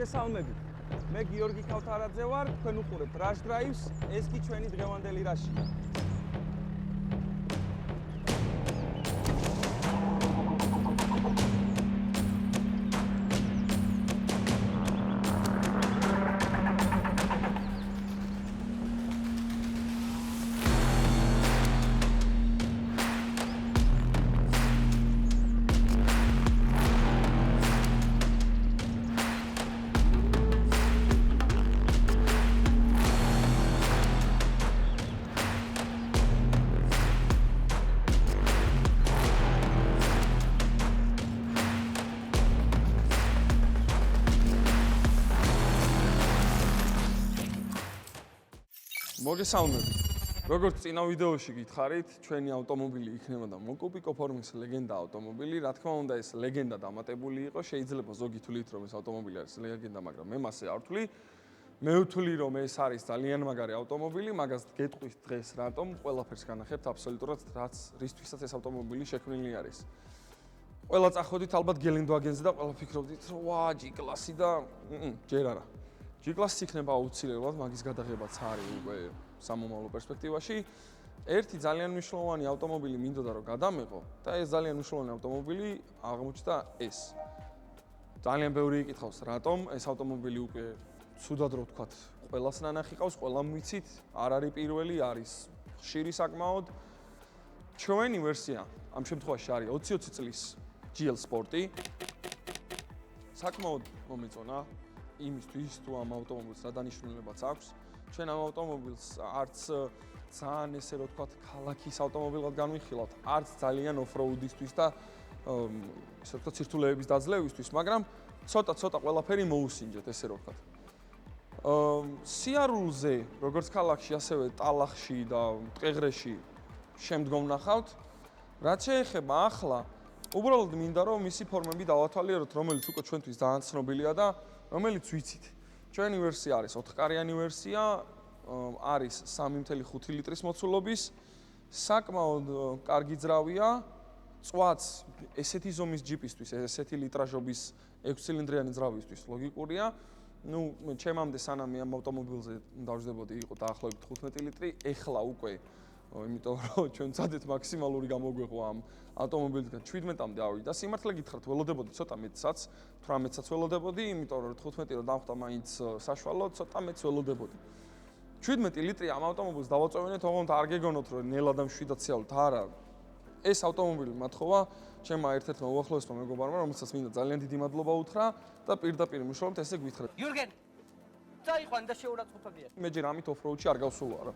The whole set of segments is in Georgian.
მოგესალმებით. მე გიორგი ქავთარაძე ვარ, თქვენ უყურებთ Rush Drives, ეს კი ჩვენი დღევანდელი რაშია. მოგესალმებით. როგორც წინა ვიდეოში გითხარით, ჩვენი ავტომობილი იქნებოდა მოკუპიკო ფორმის ლეგენდა ავტომობილი. რა თქმა უნდა, ეს ლეგენდა დამატებული იყო. შეიძლება ზოგი თვლით, რომ ეს ავტომობილი არის ლეგენდა, მაგრამ მე მასე არ ვთვლი. მე ვთვლი, რომ ეს არის ძალიან მაგარი ავტომობილი, მაგას გეტყვით დღეს რატომ, ყველაფერს განახებთ აბსოლუტურად, რისთვისაც ეს ავტომობილი შექმნილი არის. ყველა წახოდით ალბათ გელენდვაგენზე და ყველა ფიქრობდით, რომ ვა, G-კლასი და ჯერ არა. G-კლასი იქნება აუცილებლად, მაგის გადაღებაც არის უკვე სამომავლო პერსპექტივაში. ერთი ძალიან მნიშვნელოვანი ავტომობილი მინდოდა რომ გადამეყო და ეს ძალიან მნიშვნელოვანი ავტომობილი აღმოჩნდა ეს. ძალიან ბევრი იკითხავს, რატომ ეს ავტომობილი უკვე ცუდად რო ვთქვათ, ყველას ნანახი ყავს, ყველამ ვიცით, არ არის პირველი, არის ხშირი საკმაოდ. ჩვენი ვერსია ამ შემთხვევაში არის 20-20 წლის GL Sport-ი. საკმაოდ მომეწონა იმისთვის თუ ამ ავტომობილს რა დანიშნულებაც აქვს. ჩვენ ამ ავტომობილს არც ძალიან ესე რო ვთქვათ, ქალაქის ავტომობილად განვიხილავთ, არც ძალიან off-road-ისთვის და ესე ვთქვათ, სირთულეების დაძლევისთვის, მაგრამ ცოტა ყველაფერი მოუსინჯეთ, ესე რო ვთქვათ. სიარულზე, როგორც ქალაქში, ასევე ტალახში და ტყეღრეში შემდგომ ნახავთ. რაც შეეხება ახლა, უბრალოდ მინდა რომ მისი ფორმები დავათვალიეროთ, რომელიც უკვე ჩვენთვის ძალიან ცნობილია და რომელიც ვიცით. ჩვენი ვერსია არის 4-კარიანი ვერსია, არის 3.5 ლიტრის მოცულობის, საკმაოდ კარგი ძრავია, წვაც ესეთი ზომის ჯიპისთვის, ესეთი ლიტრაჟობის 6 ცილინდრიანი ძრავისთვის ლოგიკურია. ჩემამდე სანამ ამ ავტომობილზე დავждდებოდი, იყო დაახლოებით 15 ლიტრი, ეხლა უკვე იმიტომ რომ ჩვენ წადეთ მაქსიმალური გამოგვეყო ამ ავტომობილიდან 17-მდე ავიდა და სიმართლე გითხრათ, ველოდებოდი ცოტა მეტსაც, 18-საც ველოდებოდი, იმიტომ რომ 15 რომ დამხვდა მაინც საშუალო, ცოტა მეტს ველოდებოდი. 17 ლიტრი ამ ავტომობილს დავაწოვენეთ, ოღონდ არ გეგონოთ რომ ნელა და მშვიდად სიავლოთ, არა. ეს ავტომობილი მათხოვა ჩემმა ერთ-ერთმა უახლოესმა მეგობარმა, რომელსაც მინდა ძალიან დიდი მადლობა უთხრა და პირდაპირ მუშაობთ, ესე გვითხრათ. იურგენ, წაიყვან და შეურაცხყოფებია. მე ჯერ ამით off-road-ში არ გავსულვარო.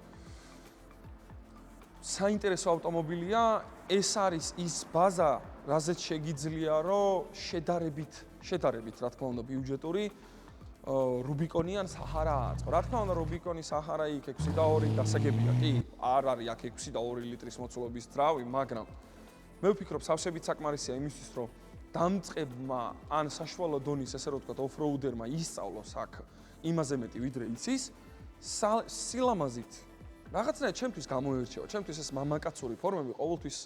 საინტერესო ავტომობილია, ეს არის ის ბაზა, რაზეც შეგიძლია რომ შედარებით, რა თქმა უნდა, ბიუჯეტური რუბიკონი ან საჰარა აწყო. რა თქმა უნდა, რუბიკონი, საჰარა იქ 6.2 დასაგებია. კი, არ არის აქ 6.2 ლიტრის მოცულობის ძრავი, მაგრამ მე ვფიქრობ, სავსებით საკმარისია იმისთვის, რომ დამწყებმა ან საშუალო დონის, ესე რომ ვთქვათ, off-roaderმა ისწავლოს აქ იმაზე მეტი ვიდრე იცის, სილამაზით რაღაცნაირად ჩემთვის გამოერჩევა, ჩემთვის ეს მამაკაცური ფორმები ყოველთვის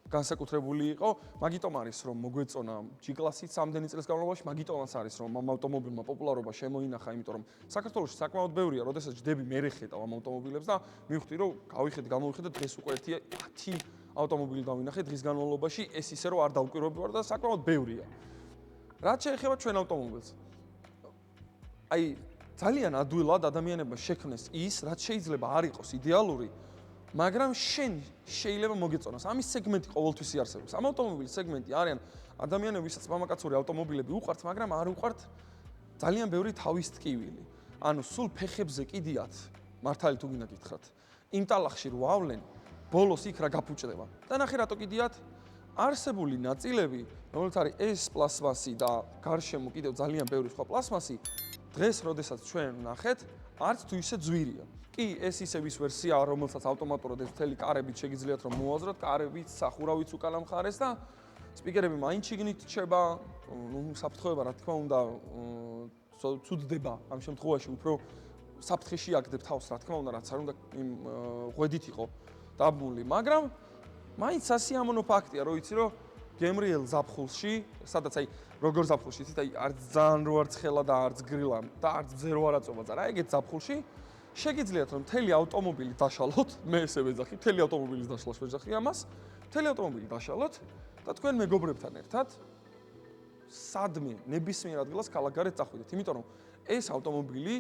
განსაკუთრებული იყო, მაგიტომ არის რომ მოგვეწონა G-კლასიც ამდენი წელს განმავლობაში, მაგიტომაც არის რომ ამ ავტომობილმა პოპულარობა შემოინახა, იმიტომ რომ საქართველოში საკმაოდ ბევრია, როდესაც ჯდები მე ხედავ ამ ავტომობილებს და მივხვდი რომ გამოვიხედე დღეს უკვე 10 ავტომობილი დავინახე დღის განმავლობაში, ეს ისე რომ არ დავკვირვები ვარ და საკმაოდ ბევრია. რაც შეეხება ჩვენ ავტომობილს. ძალიან ადვილად ადამიანებმა შექმნეს ის, რაც შეიძლება არ იყოს იდეალური, მაგრამ შენ შეიძლება მოგეწონოს. ამის სეგმენტი ყოველთვის იარსებობს. ამ ავტომობილის სეგმენტი არიან ადამიანები, ვისაც მამაკაცური ავტომობილები უყვართ, მაგრამ არ უყვართ ძალიან ბევრი თავის ტკივილი. ანუ სულ ფეხებზე კიდიათ, მართალი თუ გინდა გითხრათ. იმ ტალახში რო ავლენ, ბოლოს იქ რა გაფუჭდება. და ნახე რატო კიდიათ? არსებული ნაწილები, რომელიც არის ეს პლასმასი და გარშემო კიდევ ძალიან ბევრი სხვა პლასმასი, დღეს, როდესაც ჩვენ ვნახეთ, არც თუ ისე ძვირია. კი, ეს ისევ ის ვერსიაა, რომელსაც ავტომატურად ეს მთელი კარებით შეგიძლიათ რომ მოაზროთ, კარებით, სახურავიც უკანა მხარეს და სპიკერები მაინც შიგნით რჩება, საფრთხეობა, რა თქმა უნდა, ცუდდება ამ შემთხვევაში, უფრო საფრთხეში აგდებ თავს, რა თქმა უნდა, რაც არ უნდა იმ ღვედით იყო დაბმული, მაგრამ მაინც სასიამოვნო ფაქტია, რომ იცი რომ გემრიელ ზაფხულში, სადაც აი როგორ ზაფხულში, იცით, აი არც ძალიან რო არ ცხელა და არც გრილა და არც ძერო არ აწובה და რა ეგეთ ზაფხულში შეგიძლიათ რომ მთელი ავტომობილი დაშალოთ, მე ესე ვეძახი, მთელი ავტომობილის დაშლას ვეძახი ამას, მთელი ავტომობილი დაშალოთ და თქვენ მეგობრებთან ერთად სადმე ნებისმიერ ადგილას ქალაქგარეთ წახვიდეთ, იმიტომ რომ ეს ავტომობილი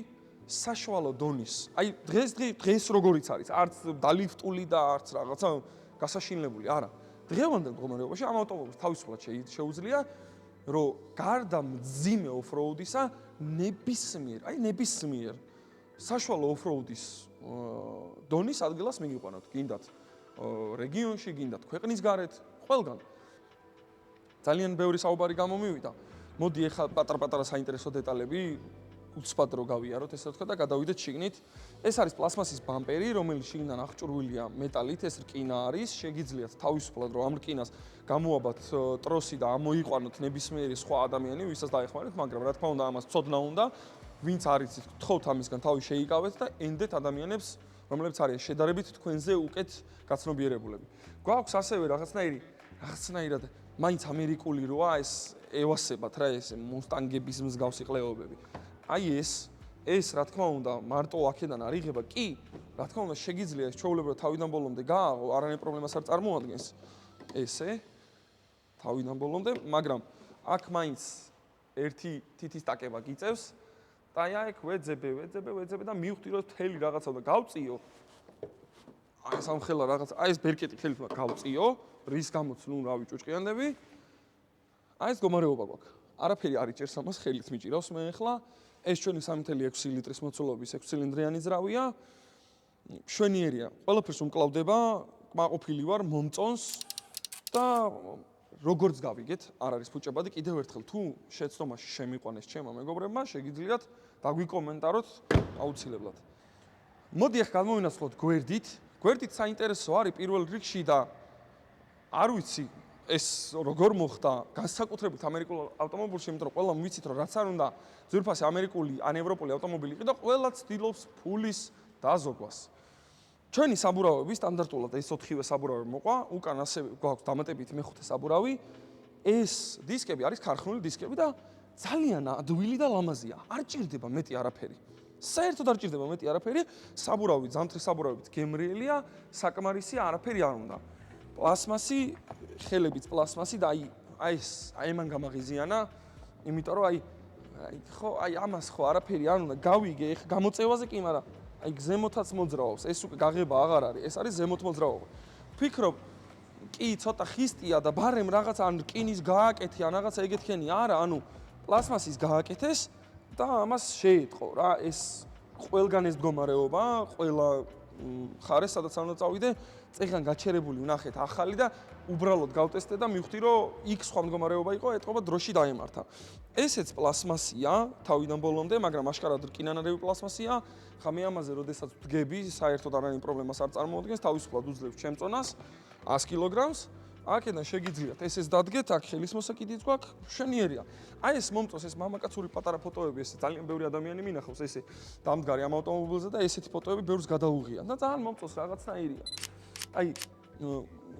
საშუალო დონის, აი დღეს როგორიც არის, არც დალიფტული და არც რაღაცა გასაშინლებული, არა. დღევანდელ მდგომარეობაში ამ ავტომობილს თავისუფლად შეუძლია, რომ გარდა მძიმე ოფროუდისა ნებისმიერ საშუალო ოფროუდის დონის ადგილას მიგიყვანოთ, გინდათ რეგიონში, გინდათ ქვეყნის გარეთ, ყველგან. ძალიან ბევრი საუბარი გამომივიდა. მოდი ეხლა პატარ-პატარა საინტერესო დეტალები უცბად რო გავიაროთ, ესე ვთქვა და გადავიდეთ შიგნით. ეს არის პლასმასის ბამპერი, რომელიც შიგნიდან აღჭურვილია მეტალით, ეს რკინა არის, შეგიძლიათ თავისუფლად რომ ამ რკინას გამოაბათ ტროსი და ამოიყვანოთ ნებისმიერი სხვა ადამიანი, ვისაც დაეხმარეთ, მაგრამ რა თქმა უნდა, ამას ცოდნა უნდა, ვინც არიცით, გთხოვთ ამისგან თავი შეიკავეთ და ენდეთ ადამიანებს, რომლებიც არის შედარებით თქვენზე უკეთ გაცნობიერებულები. გვაქვს ასევე რაღაცნაირად მაინც ამერიკული როა ეს ევასებათ რა ეს მუსტანგების მსგავსი ყლეობები. აი ეს რა თქმა უნდა მარტო აქედან არ იღება, კი, რა თქმა უნდა შეგიძლია ეს ჩვეულებრივად თავიდან ბოლომდე გააღო, არანაირ პრობლემას არ წარმოადგენს. ესე თავიდან ბოლომდე, მაგრამ აქ მაინც ერთი თითის ტაკება გიწევს და აი აქ ვეძებე და მივხვდი რომ თელი რაღაცა უნდა გავწიო. აი სამხელა რაღაც, აი ეს ბერკეტი ხელით უნდა გავწიო, რის გამოც ნუ რავი ჭუჭყიანდები. აი ეს მდგომარეობა გვაქვს. არაფერი არ იჭერს ამას, ხელით მიჭირავს მე ახლა. ეს ჩვენი 3.6 ლიტრის მოცულობის 6 ცილინდრიანი ძრავია. მშვენიერია. ყველაფერს უმკლავდება, კმაყოფილი ვარ, მომწონს და როგორც გავიგეთ, არ არის ფუჭებადი, კიდევ ერთხელ თუ შეცდომაში შემიყვანეს ჩემმა მეგობრებმა, შეგიძლიათ დაგვიკომენტაროთ აუცილებლად. მოდი ახლა გამოვინაცვლოთ გვერდით. გვერდით საინტერესო არის პირველ რიგში და არ ვიცი ეს როგორ მოხდა განსაკუთრებით ამერიკულ ავტომობილში, იმიტომ რომ ყველამ ვიცით რომ რაც არ უნდა ძვირფასი ამერიკული ან ევროპული ავტომობილი იყო და ყველა ცდილობს ფულის დაზოგვას. ჩვენი საბურავები სტანდარტულად ეს 4-ვე საბურავი მოყვა, უკან ასევე გვაქვს დამატებითი მეხუთე საბურავი. ეს დისკები არის ქარხნული დისკები და ძალიან ადვილი და ლამაზია. არ ჭირდება მეტი არაფერი. საერთოდ არ ჭირდება მეტი არაფერი, საბურავი ზამთრის საბურავებით გემრიელია, საკმარისი არაფერი არ უნდა. პლასმასი, ხელებიც პლასმასი და აი მან გამაღიზიანა, იმიტომ რომ აი ამას ხო არაფერი არ უნდა გავიგე, ეხა გამოწევაზე კი, მაგრამ აი ზემოთაც მოძრაობს, ეს უკვე გაღება აღარ არის, ეს არის ზემოთ მოძრაობა. ვფიქრობ, კი ცოტა ხისტია და ბარემ რაღაცა ან რკინის გააკეთე ან რაღაცა ეგეთქენი არა, ანუ პლასმასის გააკეთეს და ამას შეეწყო რა, ეს ყველგან ეს მდგომარეობა, ყველა ხარეს სადაც უნდა წავიდე, წეგან გაჩერებული ვნახეთ ახალი და უბრალოდ გავტესტე და მივხვდი რომ იქ სხვა მდგომარეობა იყო, ეთყობა დროში დაემართა. ესეც პლასმასია თავიდან ბოლომდე, მაგრამ აშკარად რკინანარევი პლასმასია. ხამე ამაზე როდესაც ვდგები, საერთოდ არანაირ პრობლემას არ წარმოადგენს, თავისუფლად უძლებს ჩემ წონას 100 კილოგრამს. აქედან შეგიძლიათ ეს დადგეთ, აქ ხელის მოსაკიდიც გვაქვს, მშვენიერია. აი ეს მომწონს, ეს მამაკაცური პატარა ფოტოები, ეს ძალიან ბევრი ადამიანი მინახავს ესე დამდგარი ამ ავტომობილზე და ესეთი ფოტოები ბევრს გადაუღიან და ძალიან მომწონს რაღაცნაირია. აი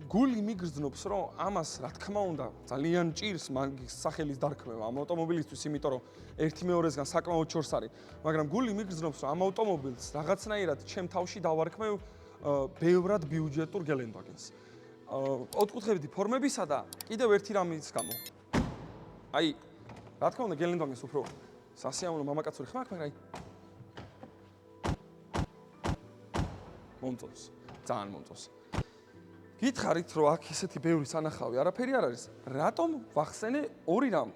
გული მიგრძნობს, რომ ამას რა თქმა უნდა ძალიან ჭირს მაგის სახელის დარქმევა ამ ავტომობილისთვის, იმიტომ რომ ერთი მეორესგან საკმაოდ შორს არის, მაგრამ გული მიგრძნობს, რომ ამ ავტომობილს რაღაცნაირად ჩემ თავში დავარქმევ ბევრად ბიუჯეტურ გელენვაგენს. ოთხკუთხედი ფორმებისა და კიდევ ერთი რამის გამო. აი, რა თქმა უნდა, გელენვაგენს უფრო სასიამოვნო მამაკაცური ხმა აქვს, მაგრამ აი მომწონს, ძალიან მომწონს. გითხარით, რომ აქ ესეთი ბევრი სანახავი არაფერი არ არის. რატომ ვახსენე ორი რამ?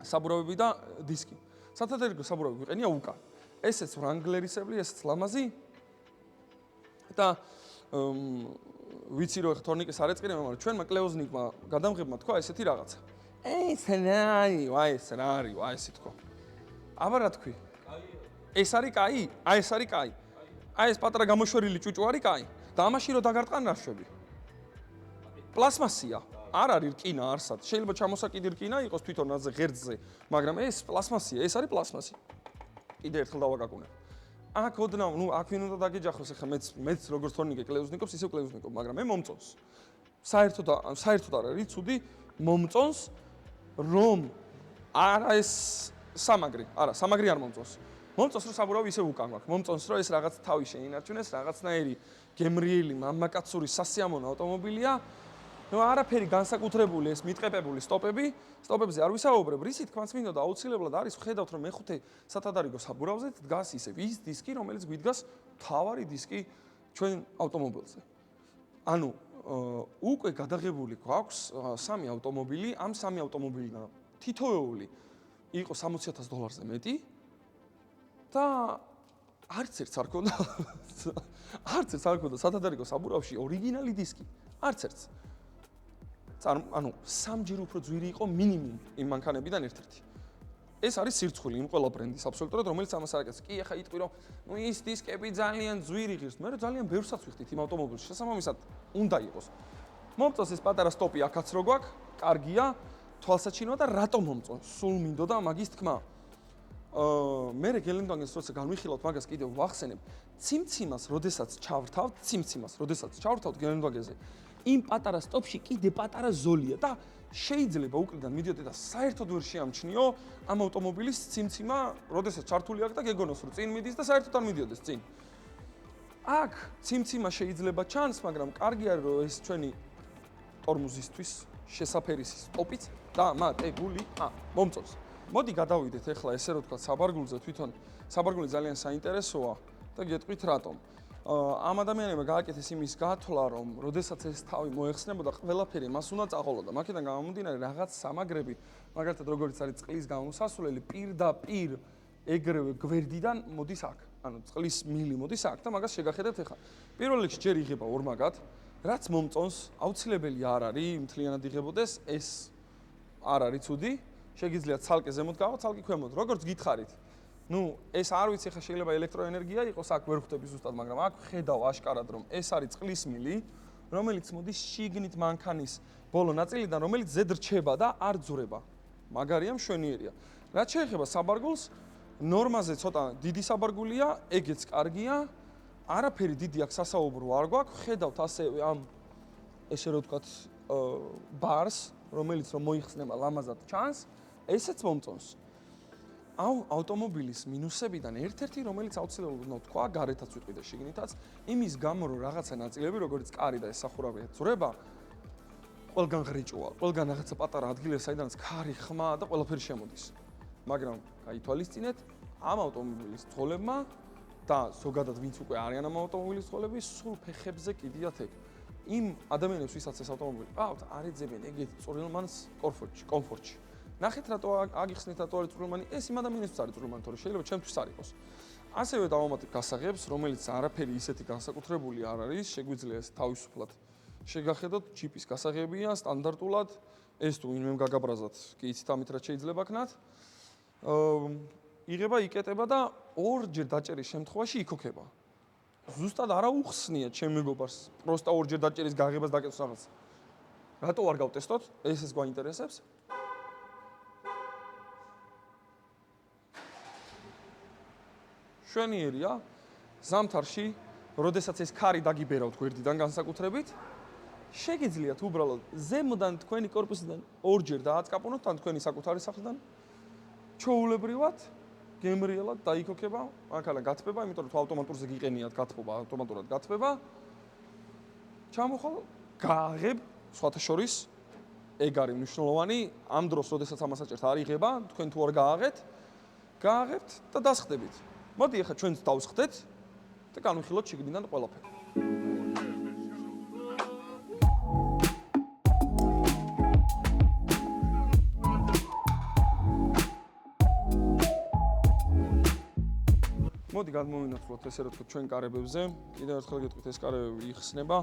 საბურავები და დისკი. სათადარიგო საბურავი ვიყენია უკან. ესეც ვრანგლერისებრი, ესეც ლამაზი. და ვიცი რომ თორნიკეს არ ეწყინება, მაგრამ ჩვენმა კლეოზნიკმა გადამღებმა თქვა ესეთი რაღაცა. ეს რა არის, ესე თქვა. აბა რა თქვი? ეს არის კაი? აი ეს არის კაი. აი ეს პატარა გამოშვერილი ჭუჭუ არის კაი? და ამაში რო დაგარტყან რაშვები. პლასმასია, არ არის რკინა არსად. შეიძლება ჩამოსაკიდი რკინა იყოს თვითონ აზე ღერძზე, მაგრამ ეს პლასმასია, ეს არის პლასმასი. კიდე ერთხელ დავაგაკუნებ. აქ ოდნავ, აქ ვინ უნდა დაგეჯახოს, ახლა მეც როგორც თორნიკე კლეუზნიკობს, ისევ კლეუზნიკობ, მაგრამ მე მომწონს. საერთოდ არ არის ცუდი მომწონს რომ არა ეს სამაგრი არ მომწონს. მომწონს რომ საბურავი ისე უკან მაქვს. მომწონს რომ ეს რაღაც თავი შეინარჩუნეს, რაღაცნაირი გემრიელი მამაკაცური სასიამოვნო ავტომობილია. ნუ არაფერი განსაკუთრებული ეს მიტყეპებული სტოპებზე არ ვისაუბრებ. რისი თქმაც მინდოდა აუცილებლად არის ვხედავთ რომ მეხუთე სათადარიგო საბურავზე დგას ისევ ის დისკი რომელიც გვიდგას თავარი დისკი ჩვენ ავტომობილზე. ანუ უკვე გადაღებული გვაქვს სამი ავტომობილი, ამ სამი ავტომობილიდან თითოეული იყო $60,000-ზე მეტი და არც ერთს არ ქონდა სათადარიგო საბურავში ორიგინალი დისკი, არც ერთს. ანუ სამჯერ უფრო ძვირი იყო მინიმუმ იმ მანქანებიდან ერთ-ერთი. ეს არის სირცხული იმ ყველა ბრენდის აბსოლუტურად, რომელიც ამას არაკეთებს. კი, ახლა იტყვი რომ ნუ ის დისკები ძალიან ძვირი ღირს, მე ძალიან ბევრსაც ვიხდით იმ ავტომობილში. შესაბამისად, უნდა იყოს. მომწონს ეს პატარა სტოპი აქაც რო გვაქვს, კარგია, თვალსაჩინოა და რატომ მომწონს? სულ მინდოდა მაგის თქმა. მე გელენდვაგენს როცა განვიხილავთ მაგას კიდევ ვახსენებ, ციმციმას, როდესაც ჩავრთავთ გელენდვაგენზე, იმ პატარა სტოპში კიდე პატარა ზოლია და შეიძლება უკრიდან მიდიოდე და საერთოდ ვერ შეამჩნიო ამ ავტომობილის ციმციმა, როდესაც ჩართული აქვს და გეგონოს რომ წინ მიდის და საერთოდ არ მიდიოდეს წინ. აქ ციმციმა შეიძლება ჩანს, მაგრამ კარგი არის რომ ეს ჩვენი ტორმუზისთვის შესაფერისი სტოპიც დამატებულია. მომწონს. მოდი გადავიდეთ ახლა ესე რომ თქვა საბარგულზე, თვითონ საბარგული ძალიან საინტერესოა და გეტყვით რატომ. ამ ადამიანებმა გააკეთეს იმის გათვლა, რომ როდესაც ეს თავი მოეხსნებოდა, ყველაფერი მას უნდა წაყოლოდა. მაქედან გამომდინარე რაღაც სამაგრები, მაგალითად როგორც არის წყლის გამოსასვლელი, პირდაპირ ეგრევე გვერდიდან მოდის აქ. ანუ წყლის მილი მოდის აქ და მაგას შეგახედებთ ახლა. პირველ რიგში ჯერ იღება ორმაგად, რაც მომწონს, აუცილებელი არ არის მთლიანად იღებოდეს, ეს არ არის ცუდი. შეგიძლიათ ცალკე ზემოთ გავა, ცალკე ქვემოთ, როგორც გითხარით. ნუ ეს არ ვიცი ხა შეიძლება ელექტროენერგია იყოს, აქ ვერ ხვდები ზუსტად, მაგრამ აქ ხედავ აშკარად რომ ეს არის წყლის მილი, რომელიც მოდის შიგნით მანქანის ბოლო ნაწილიდან, რომელიც ზედ რჩება და არ ძვრება. მაგარია, მშვენიერია. რაც შეეხება საბარგულს, ნორმაზე ცოტა დიდი საბარგულია, ეგეც კარგია. არაფერი დიდი აქ სასაუბრო არ გვაქვს, ხედავთ ასევე ამ ესე რომ ვთქვათ ბარს, რომელიც რომ მოიხსნება ლამაზად ჩანს, ესეც მომწონს. ავტომობილის მინუსებიდან ერთ-ერთი, რომელიც აუცილებლად უნდა ვთქვა, გარეთაც ვიტყვი და შიგნითაც, იმის გამო, რომ რაღაცა ნაწილები, როგორც კარი და ეს სახურავი ძვრება, ყველგან ღრიჭუა, ყველგან რაღაცა პატარა ადგილია, საიდანაც ქარი, ხმა და ყველაფერი შემოდის. მაგრამ გაითვალისწინეთ, ამ ავტომობილის მძღოლებმა და ზოგადად ვინც უკვე არიან ამ ავტომობილის მძღოლები, სულ ფეხებზე კიდიათ ეგ. იმ ადამიანებს, ვისაც ეს ავტომობილი ყავთ, არ ეძებენ ეგეთი წვრილმანს კომფორტში. ნახეთ რატო აგიხსნით რატო არის წვრილმანი, ეს იმ ადამიანისთვის არის წვრილმანი, თორე შეიძლება ჩემთვის არ იყოს. ასევე დავამატებ გასაღებს, რომელიც არაფერი ისეთი განსაკუთრებული არ არის, შეგვიძლია ეს თავისუფლად შეგახედოთ, ჩიპის გასაღებია სტანდარტულად, ეს თუ ვინმე გაგაბრაზათ, კი იცით ამით რა შეიძლება ქნათ. იღება, იკეტება და ორჯერ დაჭერის შემთხვევაში იქოქება. ზუსტად არა უხსნია ჩემ მეგობარს, პროსტა ორჯერ დაჭერის გაღებას დაკეთოს რაღაც. რატო არ გავტესტოთ? ეს გვაინტერესებს. შვენიერია, ზამთარში, როდესაც ეს ქარი დაგიბერავთ გვერდიდან განსაკუთრებით, შეგიძლიათ უბრალოდ ზემოდან თქვენი კორპუსიდან ორჯერ დააწკაპონოთ ან თქვენი საკუთარი სახლიდან, ჩოულებრივად, გემრიელად დაიქოქება, მანქანა გათბება, იმიტომ რომ თუ ავტომატურზე გიყენიათ გათბობა, ავტომატურად გათბება. ჩამოხვალ, გააღებ, სხვათა შორის, ეგ არის მნიშვნელოვანი, ამ დროს, როდესაც ამას აჭერთ არ იღება, თქვენ თუ არ გააღებთ და დასხდებით. მოდი ახლა ჩვენც დავსხდეთ და განვიხილოთ შიგნიდან ყველაფერი. მოდი გადმოვინაცვლოთ ესე რომ თქვა ჩვენ კარებებზე. კიდევ ერთხელ გეტყვით, ეს კარებები იხსნება.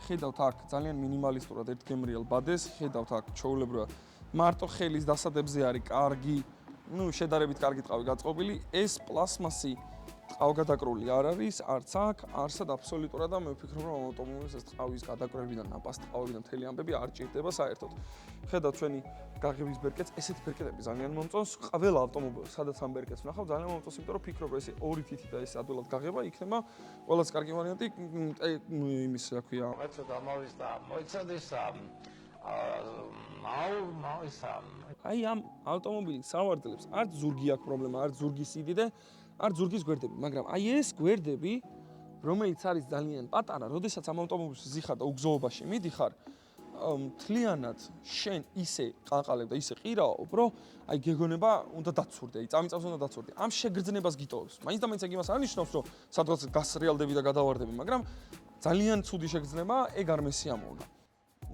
ხედავთ აქ ძალიან მინიმალისტურად ერთგემრიელ ბადეს, ხედავთ აქ ჩოულებრივად მარტო ხელის დასადებზე არის კარგი, ну, შედარებით კარგი ტყავი გაწყობილი. ეს პლასმასი ყავგადაკრული არ არის, არც აქ, არსად აბსოლუტურად და მე ვფიქრობ, რომ ავტომობილს ეს ყავის გადაკრებიდან, ნაპასტყავებიდან მთელი ამბები არ ჭირდება საერთოდ. ხედავთ ჩვენი გაღების ბერკეტს, ესეთი ბერკეტები ძალიან მომწონს. ყველა ავტომობილს, სადაც ამ ბერკეტს ვნახავ, ძალიან მომწონს, იმიტომ რომ ვფიქრობ, რომ ეს ორი თითი და ეს ადვილად გაღება იქნება ყველაზე კარგი ვარიანტი იმის, რა ქვია, აი ამ ავტომობილის სავარძლებს არც ზურგი აქვს პრობლემა, არც ზურგის სიდიდე, არც ზურგის გვერდები, მაგრამ აი ეს გვერდები, რომელიც არის ძალიან პატარა, როდესაც ამ ავტომობილს ზიხარ და უგზოობაში მიდიხარ, მთლიანად შენ ისე ყანყალებ და ისე ყირაობ, რომ აი გეგონება უნდა დაცურდე, წამიწავს უნდა დაცურდე. ამ შეგრძნებას გიტოვებს. მაინც და მაინც ეგ იმას არ ნიშნავს, რომ სადღაც გასრიალდები და გადავარდები, მაგრამ ძალიან ცუდი შეგრძნება, ეგ არ მესიამოვნა.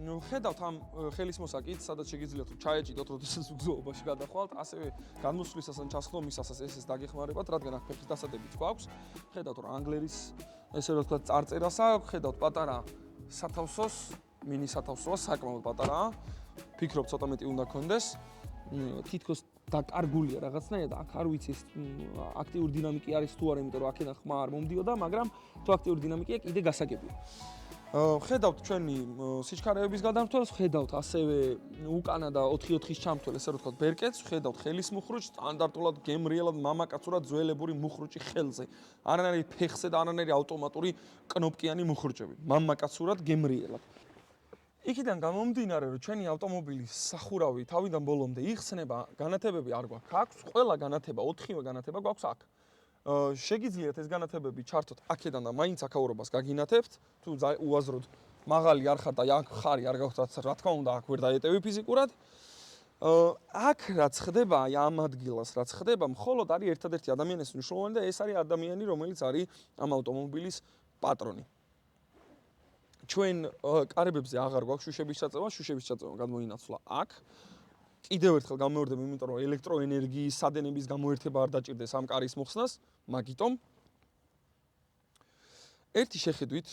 ხედავთ ამ ხელის მოსაკით, სადაც შეგიძლიათ ჩაეჭიდოთ, როდესაც უგზოობაში გადახვალთ, ასევე გადმოსვლისას ან ჩასხდომისასაც ეს დაგეხმარებათ, რადგან აქ ფეხის დასადებიც გვაქვს. ხედავთ რომ ანგლერის ესე რომ ვთქვათ წარწერას აქვს, ხედავთ პატარა სათავსოს, მინი სათავსოა, საკმაოდ პატარაა. ფიქრობ ცოტა მეტი უნდა გქონდეს. თითქოს დაკარგულია რაღაცნაირად, აქ არ ვიცი ეს აქტიური დინამიკი არის თუ არა, იმიტომ რომ აქედან ხმა არ მომდიოდა, მაგრამ თუ აქტიური დინამიკია, კიდე გასაგებია. ხედავთ ჩვენი სიჩქარეების გადამრთველს, ხედავთ ასევე უკანა და 4-4-ის ჩამრთვალ, ესე რომ ვთქვათ, ბერკეტს, ხედავთ ხელის მუხრუჭს, სტანდარტულად გემრიელად მამაკაცურად ძველებური მუხრუჭი ხელზე. არანაირი ფეხზე და არანაირი ავტომატური კნოპკიანი მუხრუჭები. მამაკაცურად გემრიელად. იქიდან გამომდინარე, რომ ჩვენი ავტომობილის სახურავი თავიდან ბოლომდე იხსნება, განათებები არ გვაქვს აქვს, ყველა განათება, 4-ივე განათება გვაქვს აქ. შეგიძლიათ ეს განათებები ჩართოთ აქედან და მაინც აქაურობას გაგინათებთ, თუ უაზროდ მაღალი არ ხარ და აქ ხარი არ გაქვთ, რა თქმა უნდა, აქ ვერ დაეტევი ფიზიკურად. აქ რაც ხდება, აი ამ ადგილას რაც ხდება, მხოლოდ არის ერთადერთი ადამიანის მნიშვნელოვანი და ეს არის ადამიანი, რომელიც არის ამ ავტომობილის პატრონი. ჩვენ კარებებზე აღარ გვაქვს შუშების ჩაწევა გადმოინაცვლა აქ. კიდევ ერთხელ გამოვერდებ, იმიტომ რომ ელექტროენერგიის სადენების გამოერთება არ დაჭირდეს ამ კარის მოხსნას, მაგიტომ ერთი შეხედვით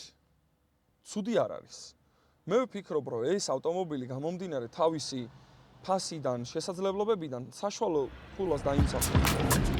ცუდი არ არის. მე ვფიქრობ, რომ ეს ავტომობილი გამომდინარე თავისი ფასიდან, შესაძლებლობებიდან საშუალო ფულას დაიმსახურებს.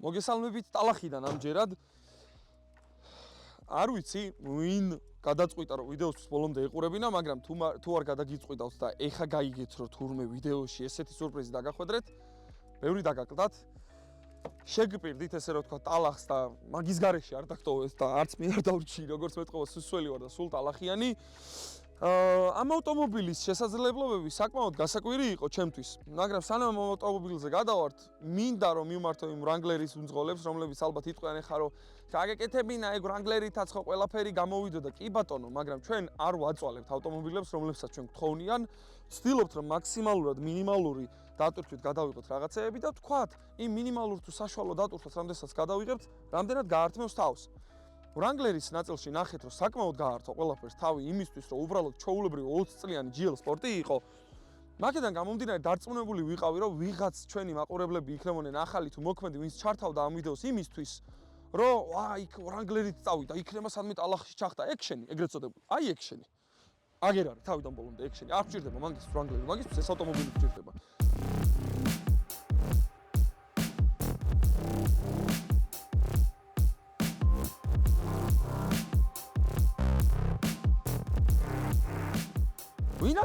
მოგესალმებით ტალახიდან ამჯერად. არ ვიცი, ვინ გადაწყვიტა რომ ვიდეოს ბოლომდე ეყურებინა, მაგრამ თუ არ გადაგიწყვიტავთ და ეხა გაიგეთ რომ თურმე ვიდეოში ესეთი სურპრიზი დაგახვედრეთ, ბევრი დაგაკლდათ. შეგპირდით ესე რომ თქვა ტალახს და მაგის გარეშე არ დაგტოვეს და არც მე არ დავრჩი, როგორც მეტყობა სუსველი ვარ და სულ ტალახიანი. ამ ავტომობილის შესაძლებლობები საკმაოდ გასაკვირი იყო ჩემთვის, მაგრამ სანამ ამ ავტომობილზე გადავართ, მინდა რომ მივმართო იმ Wrangler-ის უძღოლებს, რომლებიც ალბათ იტყვიან ეხა რომ გაგეკეთებინა ეგ Wrangler-ითაც ხო ყველაფერი გამოვიდოდა, კი ბატონო, მაგრამ ჩვენ არ ვაწვალებთ ავტომობილებს, რომლებსაც ჩვენ გთხოვნიან, ვცდილობთ რომ მაქსიმალურად მინიმალური დატვირთვით გადავიღოთ რაღაცეები და ვთქვათ, იმ მინიმალურ თუ საშუალო დატვირთვას რამდენსაც გადავიღებთ, რამდენად გაართმევს თავს. Wrangler-ის ნაწილში ნახეთ, რომ საკმაოდ გაართვა ყველაფერს თავი იმისთვის, რომ უბრალოდ ჩაულებრივი 20 წლიანი GL სპორტი იყო. მაგედან გამომდინარე დარწმუნებული ვიყავი, რომ ვიღაც ჩვენი მაყურებლები იქნებოდნენ ახალი თუ მოქმედი, ვინც ჩართავდა ამ ვიდეოს იმისთვის, რომ იქ Wrangler-ით წავიდა, იქნება სადმე ტალახში ჩახდა ექშენი, ეგრეთ წოდებული. აი ექშენი. აგერ არის თავიდან ბოლომდე ექშენი. არ გჭირდება მაგის Wrangler, მაგისთვის ეს ავტომობილი გჭირდება. ვინ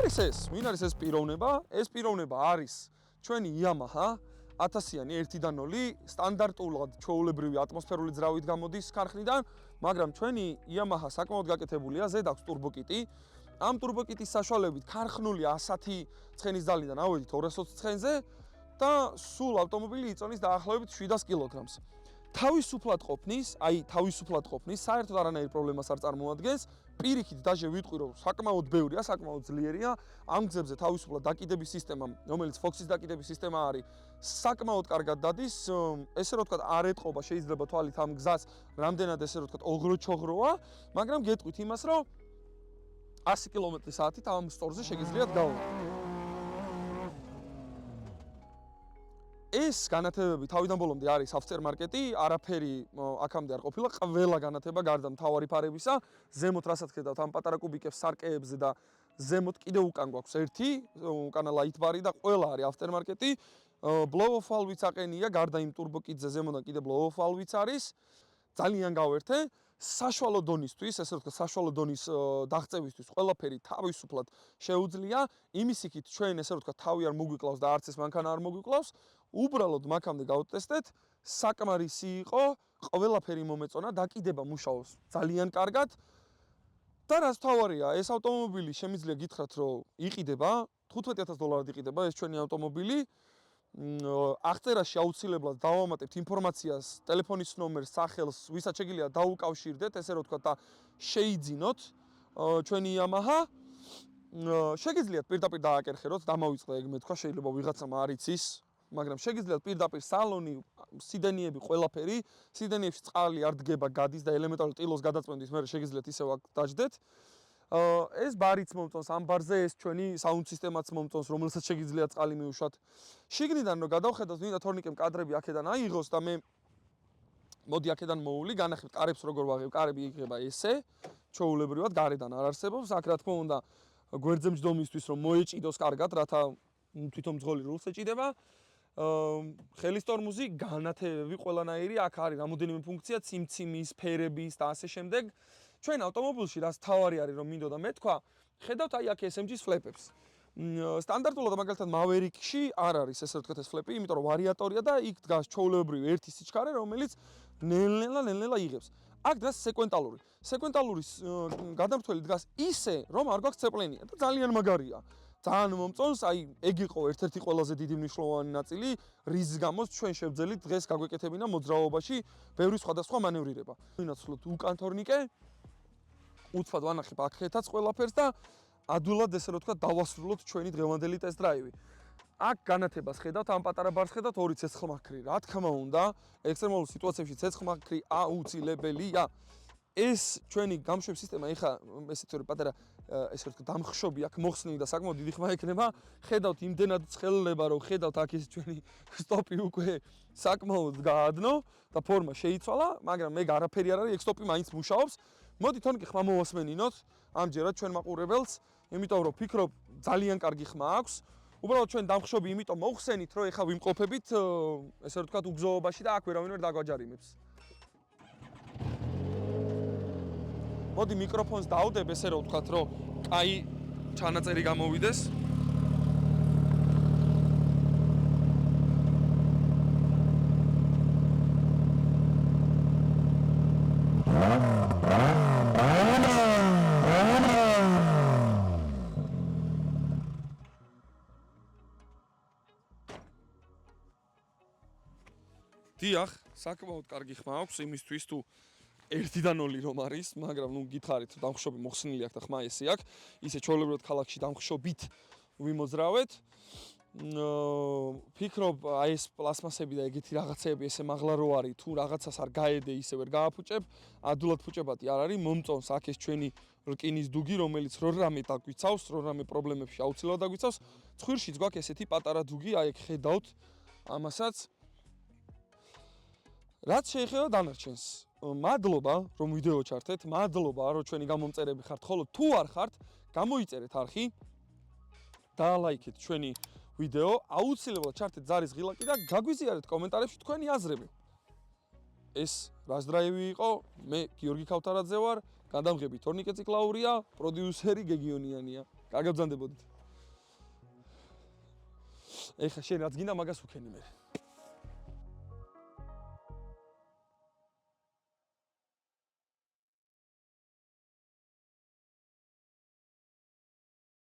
არის ეს პიროვნება? ეს პიროვნება არის ჩვენი Yamaha 1000-იანი 1-დან 0 სტანდარტულად ჩვეულებრივი ატმოსფერული ძრავით გამოდის ქარხნიდან, მაგრამ ჩვენი Yamaha საკმაოდ გაკეთებულია, ზედ აქვს ტურბოკიტი. ამ ტურბოკიტის საშუალებით ქარხნული 110 ცხენის ძალიდან ავედით 220 ცხენზე და სულ ავტომობილი იწონის დაახლოებით 700 კილოგრამს. თავისუფლად ყოფნის, საერთოდ არანაირ პრობლემას არ წარმოადგენს. პირიქით დაჟე ვიტყვი, რომ საკმაოდ ბევრია, საკმაოდ ძლიერია. ამ გზებზე თავისუფლად დაკიდების სისტემა, რომელიც Fox-ის დაკიდების სისტემა არის, საკმაოდ კარგად დადის. ესე რომ ვთქვათ, არ ეტყობა შეიძლება თვალით ამ გზას, რამდენად ესე რომ ვთქვათ, ოღრო-ჩოღროა, მაგრამ გეტყვით იმას, რომ 100 კმ/სთ ამ სწორზე შეგიძლიათ გავლა. ეს განათებები თავიდან ბოლომდე არის ავტომარკეტი, არაფერი აქამდე არ ყოფილა, ყველა განათება გარდა მთავარი ფარებისა, ზემოთ რასაც ხედავთ ამ პატარა კუბიკებს სარკეებზე და ზემოთ კიდევ უკან გვაქვს ერთი, უკანა ლაითბარი და ყველა არის ავტომარკეტი. blow-off valve-იც აყენია, გარდა იმ ტურბოკიტზე ზემოდან კიდევ blow-off valve-იც არის. ძალიან გავერთე. საშუალო დონისთვის, ესე რომ ვთქვათ, საშუალო დონის დაღწევისთვის ყველაფერი თავისუფლად შეუძლია. იმის იქით ჩვენ ესე რომ ვთქვათ, თავი არ მოგვიკლავს და არც ეს მანქანა არ მოგვიკლავს. უბრალოდ მაქამდე გავტესტეთ, საკმარისი იყო, ყველაფერი მომეწონა, დაკიდება მუშაობს ძალიან კარგად. და რაც თავარია, ეს ავტომობილი შემიძლია გითხრათ, რომ იყიდება, $15,000 იყიდება ეს ჩვენი ავტომობილი. აღწერაში აუცილებლად დავამატებთ ინფორმაციას, ტელეფონის ნომერს, სახელს, ვისაც შეგიძლია დაუკავშირდეთ, ესე რომ ვთქვათ და შეიძინოთ ჩვენი Yamaha. შეგიძლიათ პირდაპირ დააკერხეროთ, დამავიწყდა ეგ მეთქვა, შეიძლება ვიღაცამ არ იცის, მაგრამ შეგიძლიათ პირდაპირ სალონი, სიდენიები, ყველაფერი, სიდენიებში წყალი არ დგება, გადის და ელემენტარულ ტილოს გადაწმენდის მერე შეგიძლიათ ისევ აქ დაждდეთ. ეს ბარიც მომწონს, ამ ბარზე ეს ჩვენი საუნდ სისტემაც მომწონს, რომელსაც შეგიძლიათ წყალი მიუშვათ. შიგნიდან რომ გადავხედოთ, მინდა თორნიკემ კადრები აქედან აიღოს და მე მოდი აქედან მოვული, განახებთ კარებს როგორ ვაღებ, კარები იღება ესე, ჩვეულებრივად გარედან არ არსებობს, აქ რა თქმა უნდა გვერდზე მჯდომისთვის რომ მოეჭიდოს კარგად, რათა თვითონ მძღოლი რულს ეჭიდება. ხელის ტორმუზი, განათებები ყველანაირი, აქ არის რამოდენიმე ფუნქცია, ციმციმის, ფერების და ასე შემდეგ. ჩვენ ავტომობილში რაც თავარი არის რომ მინდოდა მეთქვა, ხედავთ აი აქ SMG-ს ფლეპებს. სტანდარტულად მაგალითად Maverick-ში არ არის ესე ვთქვათ ეს ფლეპი, იმიტომ რომ ვარიატორია და იქ დგას ჩვეულებრივი ერთი სიჩქარე, რომელიც ნელ-ნელა იღებს. აქ დგას სეკვენტალური. სეკვენტალურის გადამრთველი დგას ისე, რომ არ გვაქვს ცეპლენია და ძალიან მაგარია. ძალიან მომწონს, აი ეგ იყო ერთ-ერთი ყველაზე დიდი მნიშვნელოვანი ნაწილი, რის გამოც ჩვენ შევძელით დღეს გაგვეკეთებინა მოძრაობაში ბევრი სხვადასხვა მანევრირება. ვინაცვლოთ უკან თორნიკე, უცბად ვანახებ აქეთაც ყველაფერს და ადვილად ესე რომ ვთქვათ, დავასრულოთ ჩვენი დღევანდელი ტესტ-დრაივი. აქ განათებას ხედავთ, ამ პატარა ბარს ხედავთ, ორი ცეცხლმაქრი. რა თქმა უნდა, ექსტრემალურ სიტუაციებში ცეცხლმაქრი აუცილებელია. ეს ჩვენი გამშვების სისტემა ეხა ესეთი ორი პატარა ესე ვთქვათ, დამხშობი აქ მოხსნილი და საკმაოდ დიდი ხმა ექნება. ხედავთ იმდენად ცხელდება, რომ ხედავთ აქ ეს ჩვენი სტოპი უკვე საკმაოდ გაადნო და ფორმა შეიცვალა, მაგრამ ეგ არაფერი არ არის, ეგ სტოპი მაინც მუშაობს. მოდით თორნიკე ხმა მოვასმენინოთ ამჯერად ჩვენ მაყურებელს, იმიტომ რომ ფიქრობ ძალიან კარგი ხმა აქვს. უბრალოდ ჩვენ დამხშობი იმიტომ მოვხსენით, რომ ეხა ვიმყოფებით ესე ვთქვათ უგზოობაში და აქ ვერავინ ვერ დაგვაჯარიმებს. მოდი მიკროფონს დავდებ ესე რომ ვთქვათ, რომ კაი ჩანაწერი გამოვიდეს. დიახ, საკმაოდ კარგი ხმა აქვს იმისთვის თუ 1-დან 0 რომ არის, მაგრამ ნუ გითხარით დამხშობი მოხსნილი აქვს და ხმა ესე აქვს, ისე ჩვეულებრივად ქალაქში დამხშობით ვიმოძრავეთ. ფიქრობ აი ეს პლასმასები და ეგეთი რაღაცები ესე მაღლა რო არის, თუ რაღაცას არ გაედე ისე ვერ გააფუჭებ, ადვილად ფუჭებადი არ არის, მომწონს აქ ეს ჩვენი რკინის დუგი, რომელიც რო რამე დაგვიცავს, რო რამე პრობლემებში აუცილებლად დაგვიცავს. ცხვირშიც გვაქვს ესეთი პატარა დუგი, აი ეგ ხედავთ ამასაც. რაც შეეხება დანარჩენს, მადლობა რომ ვიდეო ჩართეთ, მადლობა რომ ჩვენი გამომწერები ხართ, ხოლო თუ არ ხართ, გამოიწერეთ არხი, დაალაიქეთ ჩვენი ვიდეო, აუცილებლად ჩართეთ ზარის ღილაკი და გაგვიზიარეთ კომენტარებში თქვენი აზრები. ეს რას დრაივი იყო? მე გიორგი ქავთარაძე ვარ, გადამღები თორნიკე ციკლაურია, პროდიუსერი გეგიონიანია. გაგაბრძანდებოდით. ეხლა შენ რაც გინდა მაგას უქენი მე.